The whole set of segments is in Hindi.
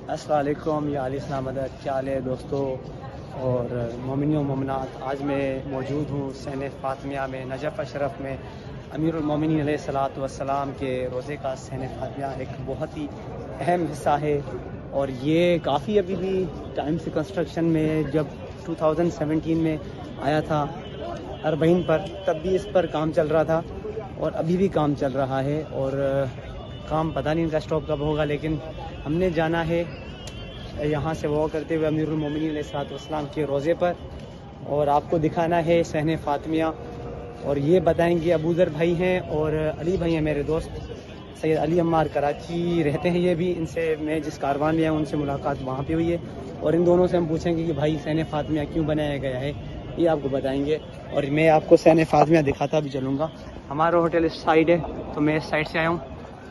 अस्सलाम वालेकुम या अली सलामत, क्या हाल है दोस्तों और मोमिनियों मोमिनात। आज मैं मौजूद हूँ सहने फ़ातिमिया में, नजफ़ अशरफ में। अमीरुल मोमिनीन अलैहिस्सलातु वस्सलाम के रोज़े का सहने फ़ातिमिया एक बहुत ही अहम हिस्सा है और ये काफ़ी अभी भी टाइम से कंस्ट्रक्शन में, जब 2017 में आया था अरबईन पर, तब भी इस पर काम चल रहा था और अभी भी काम चल रहा है और काम पता नहीं इनका स्टॉप कब होगा। लेकिन हमने जाना है यहाँ से वॉक करते हुए अमीरुल मोमिनीन अलैहिस्सलातु वस्सलाम के रोज़े पर और आपको दिखाना है सहने फ़ातिमिया। और ये बताएंगे अबूज़र भाई हैं और अली भाई हैं, मेरे दोस्त सैयद अली अम्मार, कराची रहते हैं ये भी। इनसे मैं जिस कारवान में आया उनसे मुलाकात वहाँ पे हुई है और इन दोनों से हम पूछेंगे कि भाई सहने फ़ातिमिया क्यों बनाया गया है, ये आपको बताएंगे। और मैं आपको सहने फ़ातिमिया दिखाता भी चलूँगा। हमारा होटल इस साइड है तो मैं इस साइड से आया हूँ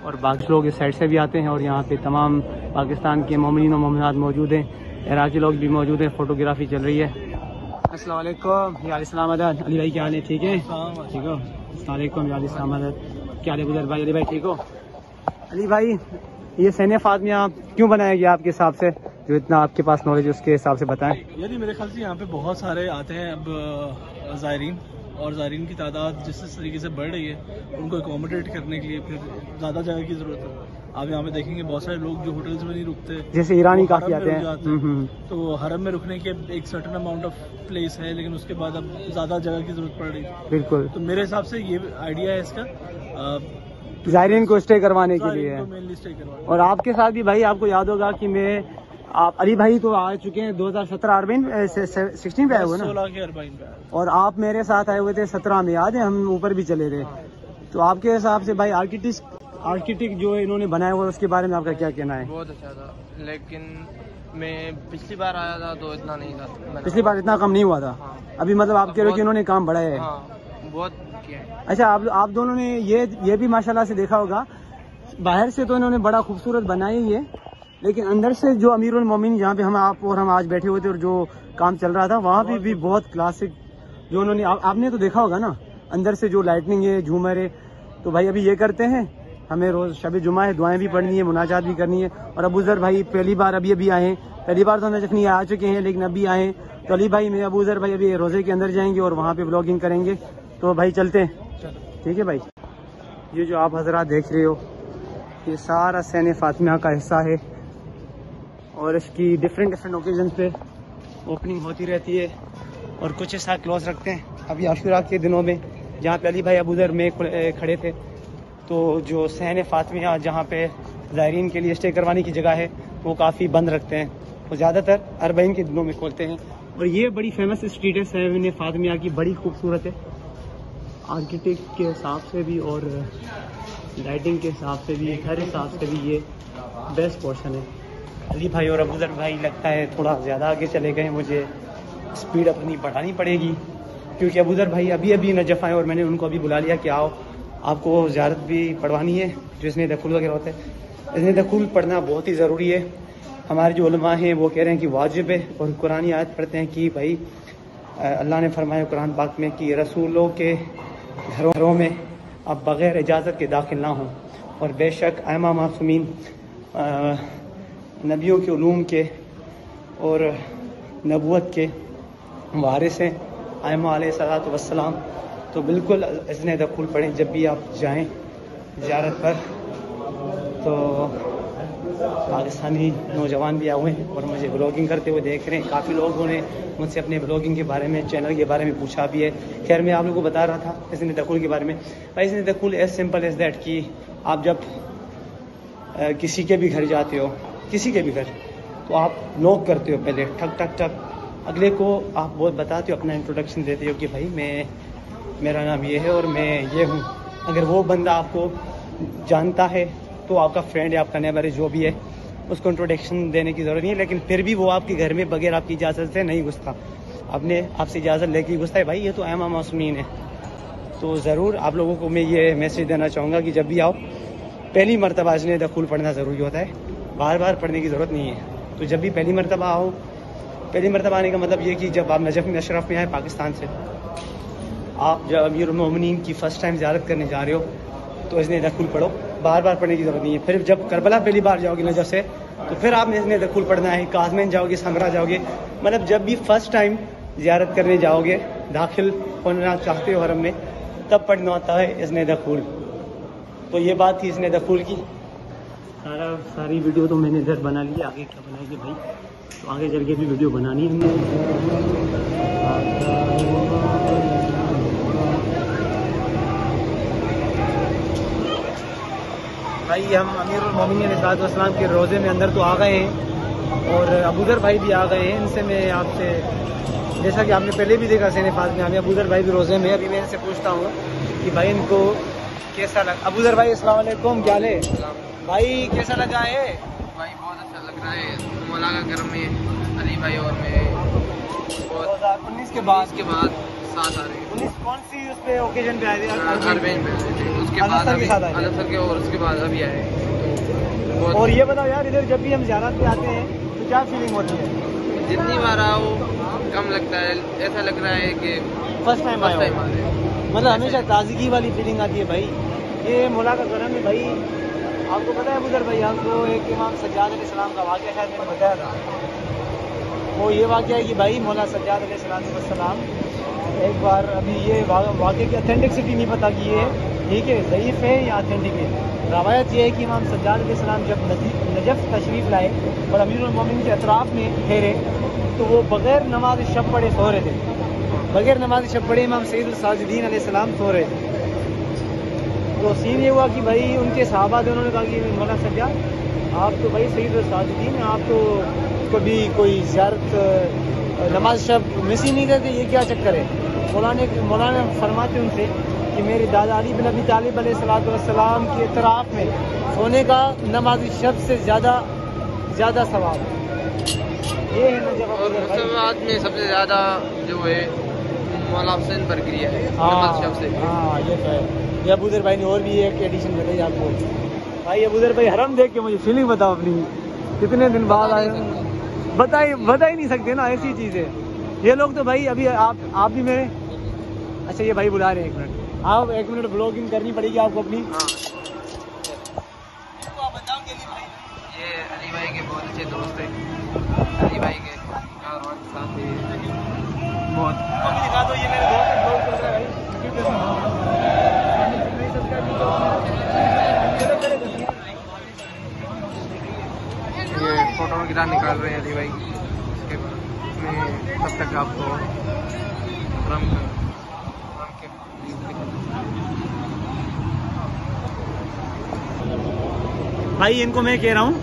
और बाकी लोग इस साइड से भी आते हैं और यहाँ पे तमाम पाकिस्तान के मोमिनीन और मोमिनात मौजूद हैं, इराकी लोग भी मौजूद हैं, फ़ोटोग्राफी चल रही है। अस्सलाम वालेकुम या अली सलामत, अली भाई क्या हाल है? ठीक है, ठीक हो? अस्सलाम वालेकुम या अली सलामत, क्या हाल है बुज़ुर्ग भाई? अली भाई ठीक हो? अली भाई, ये सहने फ़ातिमिया क्यों बनाया गया आपके हिसाब से, जो इतना आपके पास नॉलेज है उसके हिसाब से बताएं। यानी मेरे ख्याल से यहाँ पे बहुत सारे आते हैं अब ज़ायरीन, और ज़ायरीन की तादाद जिस तरीके से बढ़ रही है उनको अकोमोडेट करने के लिए फिर ज़्यादा जगह की ज़रूरत है। आप यहाँ पे देखेंगे बहुत सारे लोग जो होटल्स में नहीं रुकते, जैसे ईरानी काफ़ी आते हैं, तो हरम में रुकने के एक सर्टेन अमाउंट ऑफ प्लेस है, लेकिन उसके बाद अब ज़्यादा जगह की ज़रूरत पड़ रही है। बिल्कुल, तो मेरे हिसाब से ये आइडिया है इसका, ज़ायरीन को स्टे करवाने के लिए मेनली स्टे करवाने। और आपके साथ भी भाई, आपको याद होगा कि आप अली भाई तो आ चुके हैं 2017 अरबईन 16 पे आए हुए ना, 16 के अरबईन पे आए, और आप मेरे साथ आए हुए थे 17 में, याद है? हम ऊपर भी चले थे। तो आपके हिसाब से भाई आर्किटेक्ट जो इन्होंने बनाया हुआ उसके बारे में आपका क्या कहना है? बहुत अच्छा था, लेकिन मैं पिछली बार आया था तो इतना नहीं था, पिछली बार इतना कम नहीं हुआ था। हाँ। अभी मतलब आप कह रहे हो कि इन्होंने काम बढ़ाया है। हाँ, बहुत किया है। अच्छा, आप दोनों ने ये भी माशाल्लाह से देखा होगा, बाहर से तो इन्होंने बड़ा खूबसूरत बनाया ही है, लेकिन अंदर से जो अमीरुल मोमिनीन जहाँ पे हम आज बैठे हुए थे और जो काम चल रहा था, वहाँ पे भी बहुत क्लासिक जो उन्होंने आपने तो देखा होगा ना, अंदर से जो लाइटनिंग है, झूमर है। तो भाई अभी ये करते हैं, हमें रोज़ शब जुमा है, दुआएं भी पढ़नी है, मुनाजात भी करनी है। और अबूज़र भाई पहली बार अभी आए हैं, पहली बार तो नजफ़ नहीं आ चुके हैं लेकिन अभी आए हैं। तो अली भाई मैं अबूज़र भाई अभी रोज़े के अंदर जाएंगे और वहाँ पे ब्लॉगिंग करेंगे। तो भाई चलते हैं, ठीक है भाई। ये जो आप हजरात देख रहे हो, ये सारा सहने फ़ातिमिया का हिस्सा है और इसकी डिफरेंट ओकेजन पे ओपनिंग होती रहती है और कुछ हिस्सा क्लोज रखते हैं। अभी आशूरा के दिनों में जहाँ पे अली भाई अबूज़र में खड़े थे, तो जो सहने फ़ातिमिया जहाँ पे ज़ायरीन के लिए स्टे करवाने की जगह है वो काफ़ी बंद रखते हैं, वो ज़्यादातर अरबईन के दिनों में खोलते हैं। और ये बड़ी फेमस स्ट्रीट है सहने फ़ातिमिया की, बड़ी खूबसूरत है आर्किटेक्ट के हिसाब से भी और लाइटिंग के हिसाब से भी, हर हिसाब से भी ये बेस्ट पोर्शन है। अली भाई और अबूज़र भाई लगता है थोड़ा ज़्यादा आगे चले गए, मुझे स्पीड अपनी बढ़ानी पड़ेगी क्योंकि अबूज़र भाई अभी नजफ़ आए और मैंने उनको अभी बुला लिया कि आओ, आपको ज़ियारत भी पढ़वानी है, जो इसने दखुल वगैरह होता है। इसने दखुल पढ़ना बहुत ही ज़रूरी है। हमारे जो उलमा हैं वो कह रहे हैं कि वाजिब है और कुरानी आयत पढ़ते हैं कि भाई अल्लाह ने फरमाया कुरान पाक में कि रसूलों के घरों में अब बग़ैर इजाज़त के दाखिल ना हों, और बेशक आइमा मासूमीन नबियों के उलूम के और नबूवत के वारिस हैं, आइमा अलैहिस्सलातु वस्सलाम। तो बिल्कुल इसने दखुल पढ़ें जब भी आप जाएं ज़ियारत पर। तो पाकिस्तानी नौजवान भी आए हुए हैं और मुझे ब्लॉगिंग करते हुए देख रहे हैं। काफ़ी लोगों ने मुझसे अपने ब्लॉगिंग के बारे में, चैनल के बारे में पूछा भी है। खैर मैं आप लोगों को बता रहा था इसने दखुल के बारे में। भाई इसने दखुल एज सिंपल एज दैट कि आप जब किसी के भी घर जाते हो, किसी के भी घर, तो आप नॉक करते हो पहले, ठक ठक ठक, अगले को आप बहुत बताते हो, अपना इंट्रोडक्शन देते हो कि भाई मेरा नाम ये है और मैं ये हूँ। अगर वो बंदा आपको जानता है तो आपका फ्रेंड है, आपका नेबर है, जो भी है, उसको इंट्रोडक्शन देने की ज़रूरत नहीं है। लेकिन फिर भी वो आपके घर में बगैर आपकी इजाज़त से नहीं घुसता, अपने आपसे इजाज़त लेके ही घुसता है। भाई ये तो आइमा मासूमीन है। तो ज़रूर आप लोगों को मैं ये मैसेज देना चाहूँगा कि जब भी आओ, पहली मरतबा इसने दखुल पढ़ना ज़रूरी होता है, बार बार पढ़ने की ज़रूरत नहीं है। तो जब भी पहली मरतबा आओ, पहली मरतबा आने का मतलब ये कि जब आप नजफ़ अशरफ में आए पाकिस्तान से, आप जब अमीरुल मोमिनीन की फ़र्स्ट टाइम ज़ियारत करने जा रहे हो तो इसने दखुल पढ़ो। बार बार पढ़ने की ज़रूरत नहीं है। फिर जब करबला पहली बार जाओगे नजफ से तो फिर आपने इसने दखुल पढ़ना है। काज़मेन जाओगे, समरा जाओगे, मतलब जब भी फर्स्ट टाइम ज़ियारत करने जाओगे, दाखिल होना चाहते हो हरम में, तब पढ़ना होता है इसने दखुल। तो ये बात थी इसने दखुल की। सारी वीडियो तो मैंने इधर बना ली, आगे क्या बनाएंगे भाई, तो आगे चल के भी वीडियो बनानी है भाई। हम अमीरुल मोमिनीन अलैहिस्सलाम के रोज़े में अंदर तो आ गए हैं और अबूज़र भाई भी आ गए हैं। इनसे मैं आपसे, जैसा कि आपने पहले भी देखा सेने फात में, हमें अबूज़र भाई भी रोज़े में। अभी मैं इनसे पूछता हूँ कि भाई इनको कैसा लगा। अबूज़र भाई अस्सलाम वालेकुम, क्या हाल है भाई, कैसा लगा है भाई? बहुत अच्छा लग रहा है। मौला का घर में अली भाई और मैं 2019 के बाद साथ आ रहे हैं। 19 कौन सी उस पे ओकेजन पे आए थे? अरबेन पे आए थे, उसके बाद अभी अनसर के, और उसके बाद अभी आए। तो और ये बताओ यार, इधर जब भी हम ज़ियारत पे आते हैं तो क्या फीलिंग होती है? जितनी बार आओ कम लगता है, ऐसा लग रहा है कि फर्स्ट टाइम आ रहे आए। हैं। मतलब हमेशा ताजगी वाली फीलिंग आती है भाई। ये मौला का करम है भाई। आपको पता है अबूज़र भाई, आपको एक इमाम सज्जाद अलैहिस्सलाम का वाक़या शायद मैंने बताया था। वो ये वाक़या है कि भाई मौला सज्जाद अलैहिस्सलाम एक बार, अभी ये वाक़े की ऑथेंटिसिटी नहीं पता कि ये ठीक है ज़ईफ़ है या ऑथेंटिक है। रवायत ये है कि इमाम सज्जाद अलैहिस्सलाम जब नजफ़ तशरीफ़ लाए और अमीरुल मोमिनीन के अतराफ़ में ठहरे तो वो बग़ैर नमाज शब पढ़े सो रहे थे। बग़ैर नमाज शब पढ़े इमाम सैयद साजिदीन अलैहिस्सलाम सो रहे थे। तो सीन ये हुआ कि भाई उनके सहाबा थे, उन्होंने कहा कि मौला सज्जाद आप तो भाई सैयद साजिदीन, आप तो कभी कोई ज़ियारत नमाज शब मिस ही नहीं करते, ये क्या चक्कर है? मौलाना फरमाते उनसे कि मेरे दादा अली बिन अबी तालिब अलैहिस्सलाम के इतराफ़ में सोने का नमाज शब से ज़्यादा सवाब। ये है ना जब मुसलमान में सबसे ज़्यादा जो है मौला हुसैन पर गिरी है नमाज शब से। हाँ ये तो है। ये अबूज़र भाई ने और भी एक एडिशन बताई आपको। भाई अबूज़र भाई हरम देख के मुझे फीलिंग बताओ अपनी, कितने दिन बाद आए। बता ही नहीं सकते ना, ऐसी चीज़ है। ये लोग तो भाई अभी आप भी मेरे, अच्छा ये भाई बुला रहे हैं, 1 मिनट आप 1 मिनट ब्लॉगिंग करनी पड़ेगी आपको अपनी। हाँ। ये अली भाई के बहुत अच्छे दोस्त हैं, अली भाई के साथ ही बहुत दिखा दो, ये मेरे दोस्त ब्लॉग चल रहा है ये फोटो वगैरह निकाल रहे हैं अली भाई। इसके में तब तक आपको भाई इनको मैं कह रहा हूँ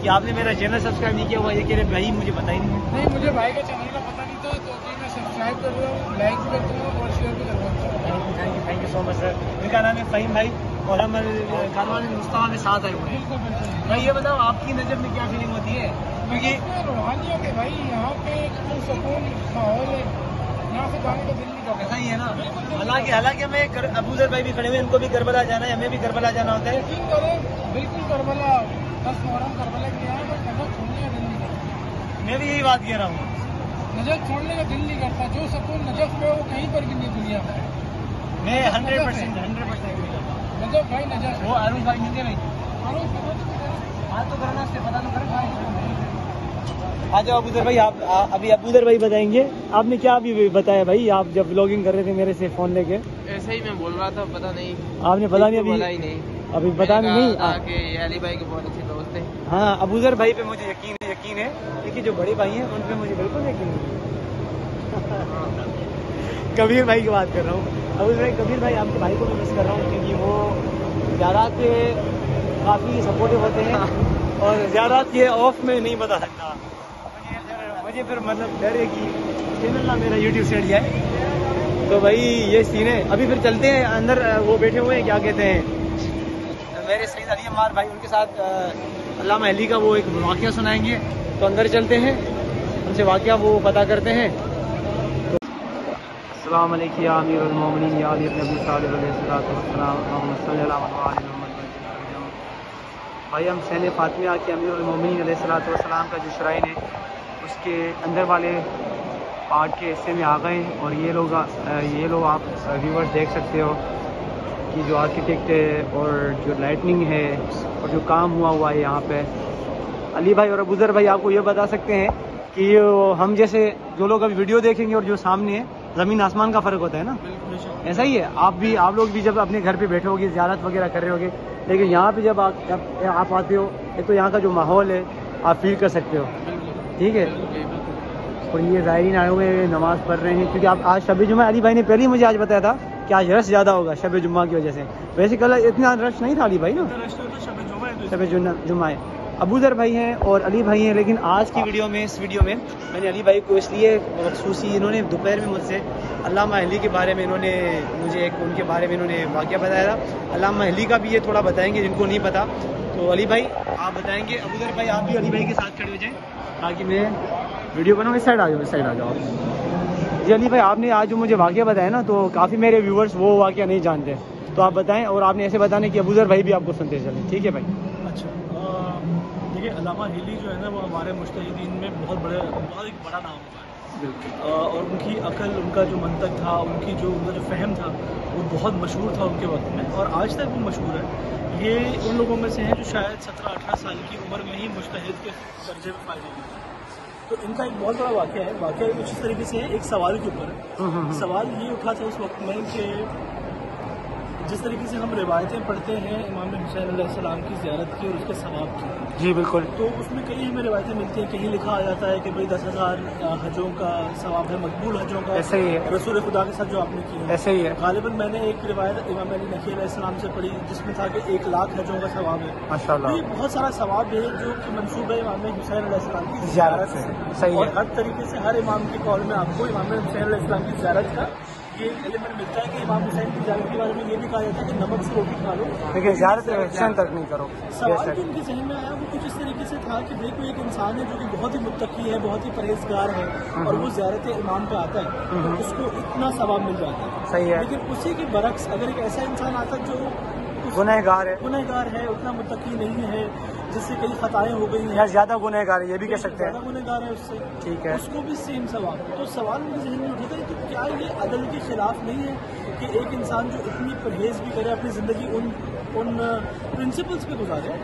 कि आपने मेरा चैनल सब्सक्राइब नहीं किया हुआ। ये कह रहे भाई मुझे पता ही नहीं। मुझे भाई के चैनल का पता नहीं था, तो मैं सब्सक्राइब कर रहा हूँ, लाइक भी कर रहा हूँ और शेयर भी कर रहा हूँ। Thank you so much sir. इनका नाम है फ़हीम भाई और हम कारवान मुस्तफा में साथ आए हुए हैं। भाई ये बताओ आपकी नज़र में क्या फीलिंग होती है? क्योंकि रूहानियत है भाई, यहाँ पे सुकून माहौल है, यहाँ से जाने का दिल नहीं करता। ऐसा ही है ना। हालांकि हमें अबूज़र भाई भी खड़े हुए, इनको भी करबला जाना है, हमें भी करबला जाना होता है। बिल्कुल करबला 10 मुहर्रम करबला किया है, बट नजर छोड़ने का दिल नहीं करता। मैं भी यही बात कह रहा हूँ, नजर छोड़ने का दिल नहीं करता। जो सुकून नजफ में वो कहीं पर भी नहीं दुनिया में। मैं 100% नजफ भाई नजफ। वो आरूफ भाई मिलते भाई बात तो करना, उससे पता तो कर। आ जाओ अबूज़र भाई, आप अभी अबूज़र भाई बताएंगे। आपने क्या अभी बताया भाई, आप जब ब्लॉगिंग कर रहे थे मेरे से फ़ोन लेके? ऐसे ही मैं बोल रहा था, पता नहीं आपने पता नहीं बोला ही नहीं, अभी पता नहीं कि ये अली भाई के बहुत अच्छे दोस्त हैं। हाँ अबूज़र भाई पे मुझे यकीन है, लेकिन जो बड़े भाई हैं उन पे मुझे बिल्कुल यकीन नहीं। कबीर भाई की बात कर रहा हूँ। अबूज़र भाई, कबीर भाई आपके भाई को मैं मिस कर रहा हूँ, क्योंकि वो ज़ियारत पे काफ़ी सपोर्टिव होते हैं और ज़ियारत के ऑफ में नहीं बता सकता मुझे फिर मतलब डर है कि चैनल ना मेरा यूट्यूब से हट जाए। तो भाई ये सीन है। अभी फिर चलते हैं अंदर, वो बैठे हुए हैं क्या कहते हैं मेरे सईद अली अम्मार भाई, उनके साथ अल्लामा अली का वो एक वाक़या सुनाएंगे। तो अंदर चलते हैं, उनसे वाक़या वो पता करते हैं। तो अस्सलाम वालेकुम या अमीरुल मोमिनीन या अली इब्न अबी तालिब भाई हम सैन फातिमा के अमीरुल मोमिनीन अलैहिस्सलाम का जो श्राइन है उसके अंदर वाले पार्ट के हिस्से में आ गए हैं। और ये लोग आप व्यूवर्स देख सकते हो, की जो आर्किटेक्ट है और जो लाइटनिंग है और जो काम हुआ है यहाँ पे। अली भाई और अबूजर भाई आपको ये बता सकते हैं कि हम जैसे जो लोग अभी वीडियो देखेंगे और जो सामने है, ज़मीन आसमान का फ़र्क होता है ना। ऐसा ही है, आप लोग भी जब अपने घर पे बैठे होगे, ज़ियारत वगैरह कर रहे होगे, लेकिन यहाँ पे जब आप आते हो, एक तो यहाँ का जो माहौल है आप फील कर सकते हो, ठीक है। और ये ज़ायरीन आए हुए नमाज़ पढ़ रहे हैं, क्योंकि आप आज शब जुम्मा, अली भाई ने पहले ही मुझे आज बताया था कि आज रश ज़्यादा होगा शब जुम्मा की वजह से। वैसे कल इतना रश नहीं था अली भाई ना, शब जुम्मा है। अबूजर भाई हैं और अली भाई हैं, लेकिन आज की वीडियो में, इस वीडियो में मैंने अली भाई को इसलिए मखसूसी, इन्होंने दोपहर में मुझसे अल्लामा अहली के बारे में मुझे उनके बारे में इन्होंने वाक़या बताया था। अल्लामा अहली का भी ये थोड़ा बताएंगे जिनको नहीं पता। तो अली भाई आप बताएंगे, अबूजर भाई आप भी अली भाई के साथ खड़े हो जाएँ ताकि मैं वीडियो बनाऊँ। इस साइड आ जाओ, इस साइड आ जाओ जी। अली भाई आपने आज जो मुझे वाक़या बताया ना, तो काफ़ी मेरे व्यूवर्स वो वाक़या नहीं जानते, तो आप बताएँ, और आपने ऐसे बताने कि अबूजर भाई भी आपको सुनते चलें, ठीक है भाई। अच्छा, देखिए अल्लामा अहली जो है ना, वो हमारे मुज्तहिदीन में बहुत एक बड़ा नाम है। और उनकी अकल, उनका जो मंतक था, उनका जो फ़हम था, वो बहुत मशहूर था उनके वक्त में, और आज तक वो मशहूर है। ये उन लोगों में से हैं जो शायद 17-18 साल की उम्र में ही मुज्तहिद के दर्जे में फायदे हुए। तो इनका एक बहुत बड़ा वाक़या कुछ इस तरीके से है, एक सवाल के ऊपर है। सवाल ये उठा था उस वक्त में कि जिस तरीके से हम रिवायतें पढ़ते हैं इमाम हुसैन अलैहिस्सलाम की ज़ियारत की और उसके सवाब की, जी बिल्कुल, तो उसमें कई हमें रिवायतें मिलती हैं, कहीं लिखा आ जाता है कि भाई 10,000 हजों का सवाब है, मकबूल हजों का, ऐसा ही है, रसूल खुदा के साथ जो आपने की है, ऐसा ही है। गालिबन मैंने एक रिवायत इमाम अली नकी अलैहिस्सलाम से पढ़ी जिसमें था कि 1 लाख हजों का सवाब है, माशाअल्लाह। ये बहुत सारा सवाब है जो कि मंसूब है इमाम हुसैन अलैहिस्सलाम की ज़ियारत से, सही है। और हर तरीके से हर इमाम के कौल में आपको इमाम हुसैन अलैहिस्सलाम की ज़ियारत का ये एलिमेंट मिलता है कि इमाम हुसैन की ज़ियारत के बारे में ये भी कहा जाता है कि नमक से रोटी खा लो, लेकिन ज़ियारत हुसैन तक नहीं करो। सवाल जो उनके जहन में आया वो कुछ इस तरीके से था कि भाई कोई एक इंसान है जो कि बहुत ही मुत्तकी है, बहुत ही परहेजगार है, और वो ज़ियारत इमाम पे आता है तो उसको इतना सवाब मिल जाता है, सही है। लेकिन उसी के बरक्स अगर एक ऐसा इंसान आता जो गुनहगार है, उतना मुत्तकी नहीं है, जिससे कई खताएं हो गई हैं, ज्यादा गुनहगार है, ये भी कह सकते हैं, गुनहगार है उससे, ठीक है, उसको भी सेम सवाब। तो सवाल उनके जहन में उठता है कि क्या ये अदल के खिलाफ नहीं है कि एक इंसान जो इतनी परहेज भी करे, अपनी ज़िंदगी उन प्रिंसिपल्स पे गुजारे,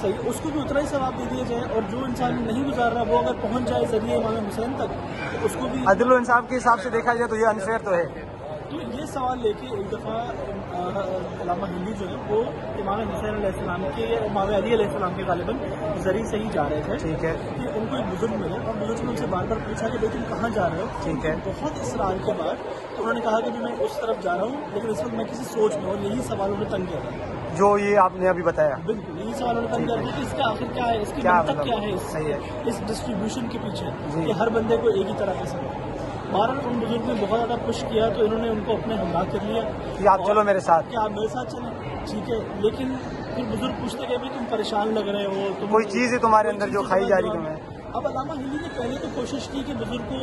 सही, उसको भी उतना ही सवाब दे दिया जाए, और जो इंसान नहीं गुजार रहा वो अगर पहुँच जाए जरिए इमाम हुसैन तक तो उसको भी अदल और इंसाफ के हिसाब से देखा जाए तो ये अनफेयर तो है। तो ये सवाल लेके एक दफ़ा अल्लामा अहली जो है वो इमाम हुसैन अलैहिस्सलाम के या इमाम अली अलैहिस्सलाम के गालिबन ज़रिए से ही जा रहे थे, ठीक है, कि उनको एक बुजुर्ग मिले और बुजुर्ग ने उनसे बार बार पूछा कि भाई तुम कहाँ जा रहे हो, ठीक है, बहुत इसरार के बाद तो उन्होंने कहा कि मैं उस तरफ जा रहा हूँ, लेकिन इस वक्त मैं किसी सोच में, और यही सवाल उन्हें तंग किया था जो ये आपने अभी बताया। बिल्कुल यही सवाल उन्हें तंग किया था कि इसका आखिर क्या है, इसकी मंतक क्या है, इस डिस्ट्रीब्यूशन के पीछे कि हर बंदे को एक ही तरह का सवाल। बहरहाल उन बुजुर्ग ने बहुत ज़्यादा पुश किया तो इन्होंने उनको अपने हमला कर लिया कि आप चलो मेरे साथ, कि आप मेरे साथ चलें, ठीक है। लेकिन फिर बुजुर्ग पूछते गए भाई तुम परेशान लग रहे हो, तुम कोई चीज़ है तुम्हारे अंदर जो खाई जा रही तुम्हें। अब अल्लामा अहली ने पहले तो कोशिश की कि बुजुर्ग को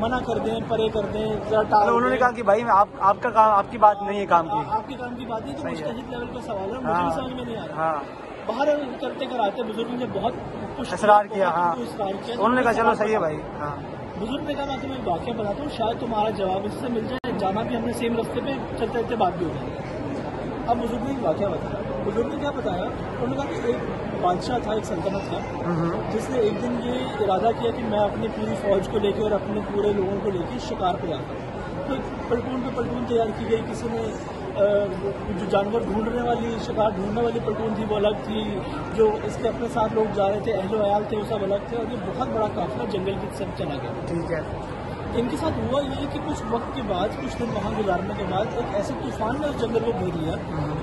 मना कर दें, परे कर दें, जरा टाल दें। उन्होंने कहा कि भाई आपका काम, आपकी बात नहीं है, काम की, आपके काम की बात नहीं, तो मुज्तहिद लेवल का सवाल है, मुझे समझ में नहीं आ रहा। बाहर करते कराते बुजुर्ग ने बहुत इसरार किया, उन्होंने कहा चलो सही है भाई। बुजुर्ग ने कहा मैं तुम्हें एक वाक़या बताता हूँ, शायद तुम्हारा जवाब इससे मिल जाए, जाना भी हमने सेम रास्ते पे चलते चलते बात भी हो जाए। अब बुजुर्ग ने एक वाक़या बताया, बुजुर्ग ने क्या बताया, उन्होंने कहा कि एक बादशाह था, एक सल्तनत था, जिसने एक दिन ये इरादा किया कि मैं अपनी पूरी फौज को लेकर और अपने पूरे लोगों को लेकर शिकार पे जाता हूँ। तो प्लटून पे प्लटून तैयार की गई, किसी ने जो जानवर ढूंढने वाली, शिकार ढूंढने वाली प्लटून थी वो अलग थी, जो इसके अपने साथ लोग जा रहे थे, अहलो अयाल थे, वो सब अलग थे, और ये बहुत बड़ा काफिला जंगल की तरफ चला गया, ठीक है। इनके साथ हुआ ये कि कुछ वक्त के बाद, कुछ दिन वहाँ गुजारने के बाद एक ऐसे तूफान ने उस जंगल को घेर लिया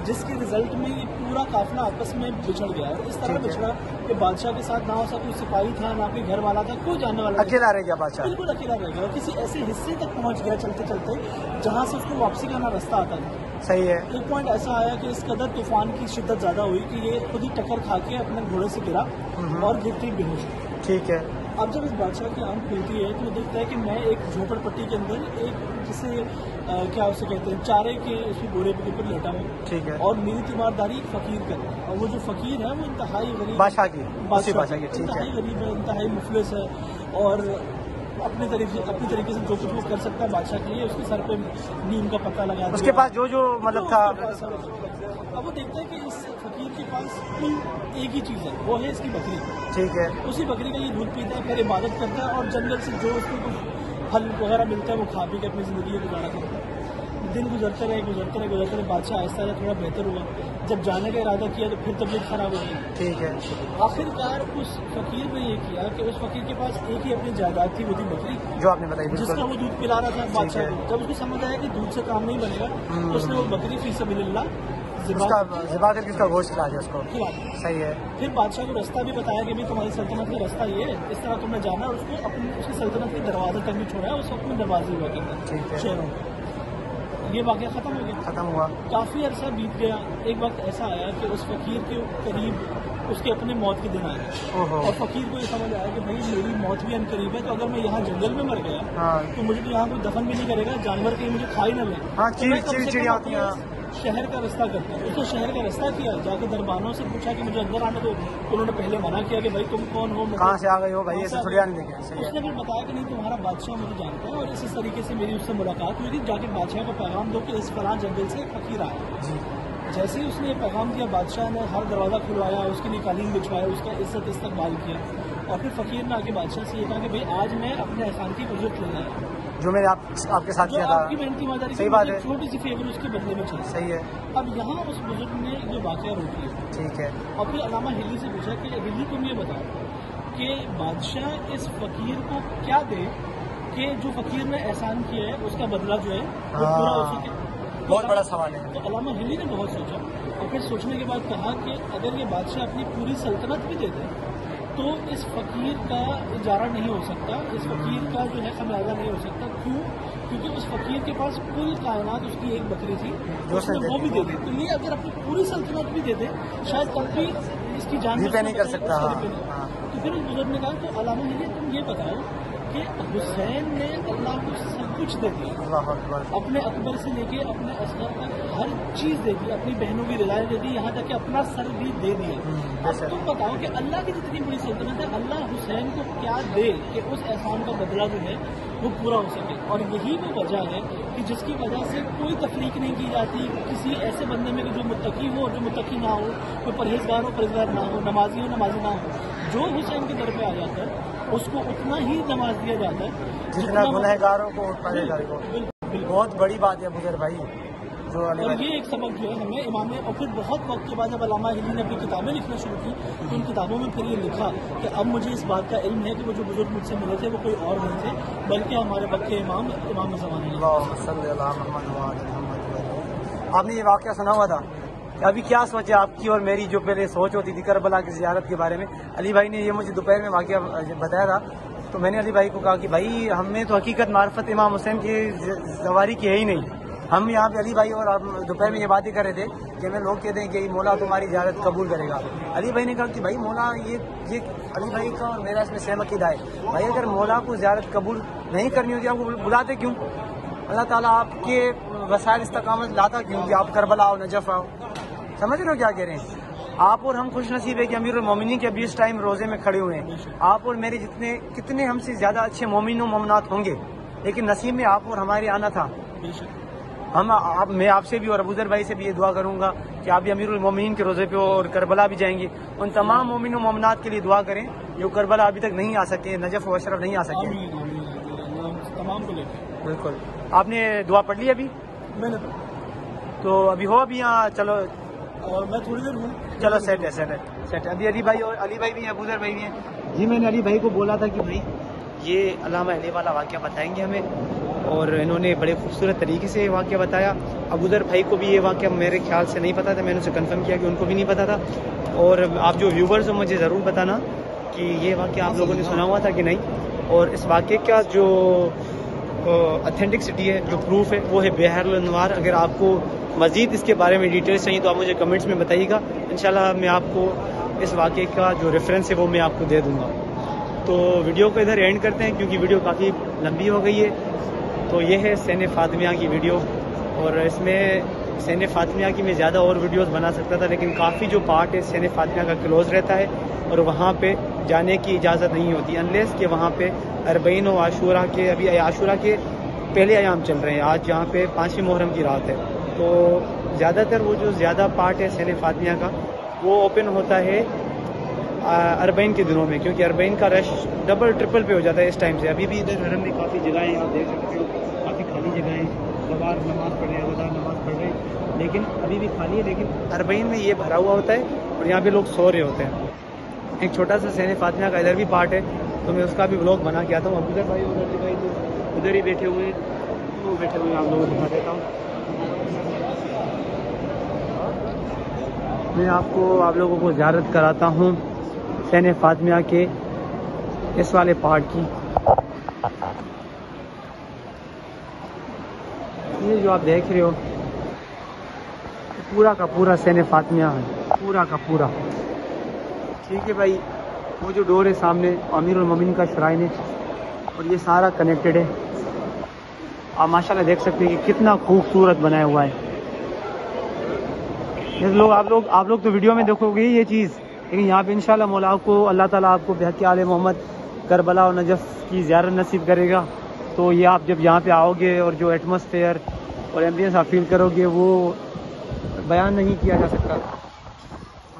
जिसके रिजल्ट में ये पूरा काफिला आपस में बिछड़ गया, और इस तरह बिछड़ा कि बादशाह के साथ ना उसका कोई सिपाही था, ना कोई घर वाला था, कोई जानने वाला, अकेला रह गया बादशाह, बिल्कुल अकेला रह गया, और किसी ऐसे हिस्से तक पहुँच गया चलते चलते जहाँ से उसको वापसी का ना रास्ता आता था। सही है। एक पॉइंट ऐसा आया कि इस कदर तूफान की शिद्दत ज्यादा हुई कि ये खुद ही टक्कर खा के अपने घोड़े से गिरा और गिरते ही बेहोश, ठीक है। अब जब इस बादशाह की आंख खुलती है तो वो देखता है कि मैं एक झोपड़पट्टी के अंदर एक जिसे क्या उसे कहते हैं, चारे के उसके बोरे के ऊपर लेटा हूँ, ठीक है, और मेरी तीमारदारी एक फकीर कर रहा है, और वो जो फकीर है वो इंतहाई गरीब, बादशाह की, इंतहाई गरीब है, इंतहाई मुफलिस है, और अपने तरीके से जो कुछ वो कर सकता है बादशाह के लिए, उसके सर पे नीम का पत्ता लगा उसके पास जो मतलब था। अब वो देखते हैं कि इस फकीर के पास कुल एक ही चीज़ है, वो है इसकी बकरी। ठीक है। उसी बकरी का ये दूध पीता है, फिर इबादत करता है और जंगल से जो उसको कुछ फल वगैरह मिलता है वो खा पी के अपनी ज़िंदगी को गुजारा करता है। दिन गुजरते रहे बादशाह आहिस्ता थोड़ा बेहतर हुआ। जब जाने का इरादा किया तो फिर तबीयत खराब हो गई। ठीक है। आखिरकार उस फकीर ने ये किया कि उस फकीर के पास एक ही अपनी जायदाद थी, वो थी बकरी, जो आपने बताई, जिसका वो दूध पिला रहा था बादशाह को। जब उसको समझ आया कि दूध से काम नहीं बनेगा तो उसने वो बकरी फी सबीलिल्लाह ज़िबा करके उसका गोश्त खिला दिया उसको। सही है। फिर बादशाह को रास्ता भी बताया कि भाई तुम्हारी सल्तनत का रास्ता ये है, इस तरह तुमने जाना और उसको अपनी उसकी सल्तनत के दरवाजे तक भी छोड़ा है। उस वक्त में दरवाजे हुआ करते थे शहरों में। ये वाक़या ख़त्म हो गया, ख़त्म हुआ। काफ़ी अरसा बीत गया। एक वक्त ऐसा आया कि उस फकीर के करीब उसके अपने मौत के दिन आए और फकीर को ये समझ आया कि भाई मेरी मौत भी अनकरीब है, तो अगर मैं यहाँ जंगल में मर गया तो मुझे तो यहाँ कोई दफन भी नहीं करेगा, जानवर कहीं मुझे खा ही न ले। चिड़िया होती है। शहर का रास्ता करता है। उसने शहर का रास्ता किया, जाके दरबानों से पूछा कि मुझे अंदर आने दो। उन्होंने पहले मना किया कि भाई तुम कौन हो, कहाँ से आ गए हो भाई, ऐसे थोड़ी आने देंगे। उसने फिर बताया कि नहीं तुम्हारा बादशाह मुझे जानता है और इसी तरीके से मेरी उससे मुलाकात हुई थी, जाके बादशाह को पैगाम दो कि इस फलां जंगल से फकीर आया। जैसे ही उसने ये पैगाम दिया, बादशाह ने हर दरवाज़ा खुलवाया, उसके लिए कालीन बिछवाया, उसका इज्जत इस्तकबाल किया और फिर फकीर ने आके बादशाह से ये कहा कि भाई आज मैं अपने एहसान की उजरत लेना है, जो मैंने आपके साथ किया था। आपकी मेहनती ईमानदारी, सही बात है। छोटी सी फेवर उसके बदले में चाहिए। सही है। अब यहाँ उस बुजुर्ग ने ये वाक़या रोक लिया। ठीक है। और फिर अल्लामा हिल्ली से पूछा कि हिल्ली तुम ये बताओ कि बादशाह इस फकीर को क्या दे कि जो फकीर ने एहसान किया है उसका बदला जो है वो पूरा हो सके। बहुत बड़ा सवाल है। तो अल्लामा हिल्ली ने बहुत सोचा और फिर सोचने के बाद कहा कि अगर ये बादशाह अपनी पूरी सल्तनत भी दे दे तो इस फकीर का इजारा नहीं हो सकता, इस फकीर का जो है खमियाजा नहीं हो सकता। क्यों? क्योंकि उस फकीर के पास कुल कायनात उसकी एक बकरी थी, उसने वो भी दे दी। तो ये अगर अपनी पूरी सल्तनत भी दे दे शायद तब भी इसकी जान नहीं कर सकता। तो फिर उस बुजुर्ग ने कहा तो अल्लामा हिल्ली तुम ये बताओ कि हुसैन ने अल्लाह को सब कुछ दे दिया, अपने अकबर से लेके अपने असगर तक हर चीज़ दे दी, अपनी बहनों की रिलायत दे दी, यहाँ तक कि अपना सर भी दे दिया। अब तुम बताओ कि अल्लाह की जितनी बड़ी सल्तनत है, अल्लाह हुसैन को क्या दे कि उस एहसान का बदला जो है वो पूरा हो सके। और यही वो वजह है कि जिसकी वजह से कोई तफरीक नहीं की जाती किसी ऐसे बंदे में कि जो मुत्तकी हो और जो मुत्तकी ना हो, कोई परहेजगार हो परहेजगार ना हो, नमाजी हो नमाजी ना हो। जो हुसैन के दर पे आ जाता है उसको उतना ही नमाज दिया जाता है जितना गुनहगारों को। बहुत बड़ी बात है बुजुर्ग भाई जो। और ये एक सबक जो है हमें इमाम ने, और फिर बहुत वक्त के बाद जब अल्लामा हिल्ली ने अपनी किताबें लिखना शुरू की तो उन किताबों में फिर ये लिखा कि अब मुझे इस बात का इल्म है कि वो जो बुजुर्ग मुझसे मिले थे वो कोई और नहीं थे बल्कि हमारे वक्त के इमाम ज़माने। आपने ये वाक़या सुना हुआ था? अभी क्या सोचे आपकी और मेरी जो पहले सोच होती थी करबला की ज़ियारत के बारे में? अली भाई ने ये मुझे दोपहर में वाक़या बताया था तो मैंने अली भाई को कहा कि भाई हमें तो हकीकत मार्फत इमाम हुसैन की सवारी की है ही नहीं। हम यहाँ पे अली भाई और आप दोपहर में ये बातें कर रहे थे कि हमें लोग कहते हैं कि मौला तुम्हारी ज़ियारत कबूल करेगा। अली भाई ने कहा कि भाई मौला ये अली भाई का और मेरा इसमें सहमत अक़ीदा है। भाई अगर मौला को ज़ियारत कबूल नहीं करनी होती आपको बुलाते क्यों? अल्लाह ताला आपके वसाइल इस्तकामत लाता क्यों कि आप करबला आओ, नजफ आओ? समझ रहे हो क्या कह रहे हैं? आप और हम खुश नसीब है कि अमीरुल मोमिनीन के अभी इस टाइम रोजे में खड़े हुए हैं। आप और मेरे कितने हमसे ज्यादा अच्छे मोमिन मोमिनात होंगे, लेकिन नसीब में आप और हमारे आना था। मैं आपसे भी और अबूजर भाई से भी ये दुआ करूंगा कि आप भी अमीरुल मोमिनीन के रोजे पे और करबला भी जाएंगे। उन तमाम मोमिन मोमिनात के लिए दुआ करें जो करबला अभी तक नहीं आ सके, नजफ व अशरफ नहीं आ सके। तमाम को लेकर बिल्कुल। आपने दुआ पढ़ ली अभी? मैंने तो अभी हो अभी यहाँ? चलो और मैं थोड़ी देर हूँ। चलो सेट है। अभी अली भाई और अली भाई भी हैं, अबूजर भाई भी हैं जी। मैंने अली भाई को बोला था कि भाई ये अल्लामा अली वाला वाक़या बताएंगे हमें और इन्होंने बड़े खूबसूरत तरीके से ये वाक़या बताया। अबूजर भाई को भी ये वाक़या मेरे ख्याल से नहीं पता था, मैंने उनसे कंफर्म किया कि उनको भी नहीं पता था। और आप जो व्यूवर्स हो मुझे ज़रूर बताना कि ये वाक़या आप लोगों ने सुना हुआ था कि नहीं। और इस वाक़े का जो ऑथेंटिसिटी है, जो प्रूफ है, वो है बहरुल अनवार। अगर आपको मज़ीद इसके बारे में डिटेल्स चाहिए तो आप मुझे कमेंट्स में बताइएगा, इंशाल्लाह मैं आपको इस वाक़े का जो रेफरेंस है वो मैं आपको दे दूँगा। तो वीडियो को इधर एंड करते हैं क्योंकि वीडियो काफ़ी लंबी हो गई है। तो ये है सैन फातिमा की वीडियो और इसमें सैन फातिमा की मैं ज़्यादा और वीडियोस बना सकता था, लेकिन काफ़ी जो पार्ट है सैन फातिमा का क्लोज़ रहता है और वहाँ पे जाने की इजाज़त नहीं होती अनलेस कि वहाँ पे अरबईन व आशूरा के, अभी आशूरा के पहले अयाम चल रहे हैं। आज यहाँ पे 5वीं मुहर्रम की रात है, तो ज़्यादातर वो जो ज़्यादा पार्ट है सैन फातिमा का वो ओपन होता है अरबईन के दिनों में, क्योंकि अरबईन का रश डबल ट्रिपल पे हो जाता है इस टाइम से। अभी भी इधर हरम में काफ़ी जगह हैं, आप देख सकते हो काफ़ी खाली जगह हैं, सवार नमाज़ पढ़ रहे हैं, अज़ान नमाज़ पढ़ रहे हैं, लेकिन अभी भी खाली है। लेकिन अरबईन में ये भरा हुआ होता है और यहाँ पे लोग सो रहे होते हैं। एक छोटा सा सैन फातिमा का इधर भी पार्ट है, तो मैं उसका भी व्लॉग बना के आता हूँ। अबूजर भाई और अर्जी भाई तो उधर ही बैठे हुए हैं, वो बैठे हुए आप लोगों को दिखा देता हूँ। मैं आपको आप लोगों को ज़ियारत कराता हूँ सैन फातिमा के इस वाले पार्ट की। ये जो आप देख रहे हो पूरा का पूरा सैन फातिमा है, पूरा का पूरा। ठीक है भाई, वो जो डोर है सामने अमीरुल मोमिनीन का श्राइन है और ये सारा कनेक्टेड है। आप माशाल्लाह देख सकते हैं कि कितना खूबसूरत बनाया हुआ है। ये लोग आप लोग तो वीडियो में देखोगे ये चीज़, लेकिन यहाँ पे इंशाल्लाह मौला को अल्लाह ताला आपको बेहक़ आले मोहम्मद करबला और नजफ़ की ज़ियारत नसीब करेगा। तो ये आप जब यहाँ पे आओगे और जो एटमॉस्फेयर और एम्बियंस आप फील करोगे वो बयान नहीं किया जा सकता।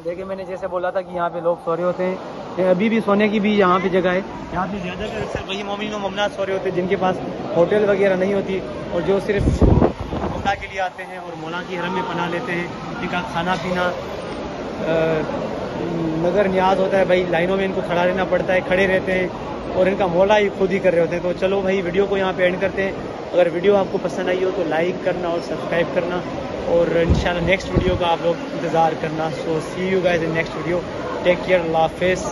देखिए मैंने जैसे बोला था कि यहाँ पे लोग सो रहे होते हैं, अभी भी सोने की भी यहाँ पे जगह है। यहाँ पे ज़्यादातर अक्सर वही मोमिन और मोमनात सो रहे होते हैं जिनके पास होटल वगैरह नहीं होती और जो सिर्फ मौका के लिए आते हैं और मौला की हरम में पनाह लेते हैं। इनका खाना पीना नगर न्याज होता है भाई, लाइनों में इनको खड़ा रहना पड़ता है, खड़े रहते हैं और इनका मौला ही खुद ही कर रहे होते हैं। तो चलो भाई वीडियो को यहाँ पे एंड करते हैं। अगर वीडियो आपको पसंद आई हो तो लाइक करना और सब्सक्राइब करना और इंशाल्लाह नेक्स्ट वीडियो का आप लोग इंतज़ार करना। So see you guys in next video, take care, Allah हाफ़िज़।